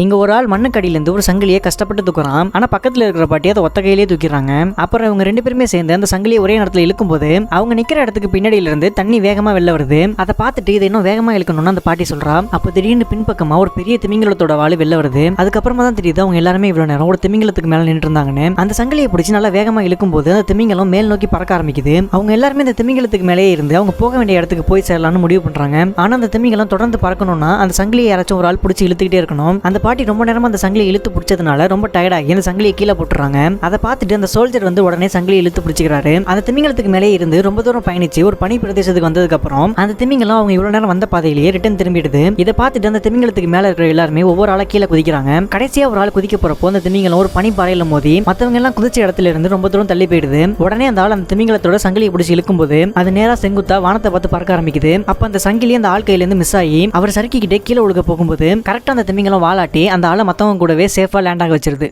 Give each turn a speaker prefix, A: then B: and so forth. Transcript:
A: இங்க ஒரு ஆள் மண்ணுக்கடியில இருந்து ஒரு சங்கிலியை கஷ்டப்பட்டு தூக்குறான். ஆனா பக்கத்துல இருக்கிற பாட்டி அதை ஒத்த கையிலேயே தூக்கிறாங்க. அப்புறம் இவங்க ரெண்டு பேருமே சேர்ந்து அந்த சங்கிலியை ஒரே நேரத்துல இழுக்கும் போது அவங்க நிக்கிற இடத்துக்கு பின்னாடியில இருந்து தண்ணி வேகமா வெளில வருது. அதை பார்த்துட்டு இதை இன்னும் வேகமா இழுக்கணும்னு அந்த பாட்டி சொல்றா. அப்ப திடீர்னு பின்பக்கமா ஒரு பெரிய திமிங்கலத்தோட வாள் வெளில வருது. அதுக்கப்புறமா தான் தெரியுது அவங்க எல்லாருமே இவ்வளவு நேரம் ஒரு திமிங்கலத்துக்கு மேல நின்று இருந்தாங்கன்னு. அந்த சங்கிலியை பிடிச்சி நல்லா வேகமா இழுக்கும் போது அந்த திமிங்கலம் மேல் நோக்கி பறக்க ஆரம்பிக்குது. அவங்க எல்லாருமே இந்த திமிங்கலத்துக்கு மேலே இருந்து அவங்க போக வேண்டிய இடத்துக்கு போய் சேரலாம்னு முடிவு பண்றாங்க. ஆனா அந்த திமிங்கலம் தொடர்ந்து பறக்கணும்னா அந்த சங்கிலியை யாராச்சும் ஒரு ஆள் பிடிச்சி இழுத்துக்கிட்டே இருக்கணும். அந்த பாட்டி ரொம்ப நேரமா அந்த சங்கிலியை இழுத்து பிடிச்சதுனால ரொம்ப டயர்டாகி அந்த சங்கிலியை கீழே போட்டுறாங்க. அதை பார்த்துட்டு அந்த சோல்ஜர் வந்து உடனே சங்கிலியை இழுத்து பிடிச்சிக்கிறாரு. அந்த திமிங்கலத்துக்கு மேலே இருந்து ரொம்ப தூரம் பயணிச்சு ஒரு பனி பிரதேசத்துக்கு வந்ததுக்கு அப்புறம் அந்த திமிங்கலம் அவங்க இவ்வளவு நேரம் வந்த பாதையிலேயே ரிட்டர்ன் திரும்பிடுது. இதை பார்த்துட்டு அந்த திமிங்கலத்துக்கு மேல இருக்கிற எல்லாருமே ஒவ்வொரு ஆளா கீழே குதிக்கிறாங்க. கடைசியா ஒரு ஆள் குதிக்க போறப்போ அந்த திமிங்கலம் ஒரு பனி பாறையில மோதி மத்தவங்க எல்லாம் குதிச்ச இடத்துல இருந்து ரொம்ப தூரம் தள்ளி போயிடுது. உடனே அந்த ஆள் அந்த திமிங்கலத்தோட சங்கிலியை பிடிச்சி இழுக்கும் போது அது நேரா செங்குத்தா வானத்தை பார்த்து பறக்க ஆரம்பிக்குது. அப்ப அந்த சங்கிலி அந்த ஆள் கையில இருந்து மிஸ் ஆகி அவர் சறுக்கிக்கிட்டே கீழே ஒழுக போகும்போது கரெக்டா அந்த திமிங்கலம் வாலாட்டி அந்த ஆளை மத்தவங்க கூடவே சேஃபா லேண்ட் ஆக வச்சிருது.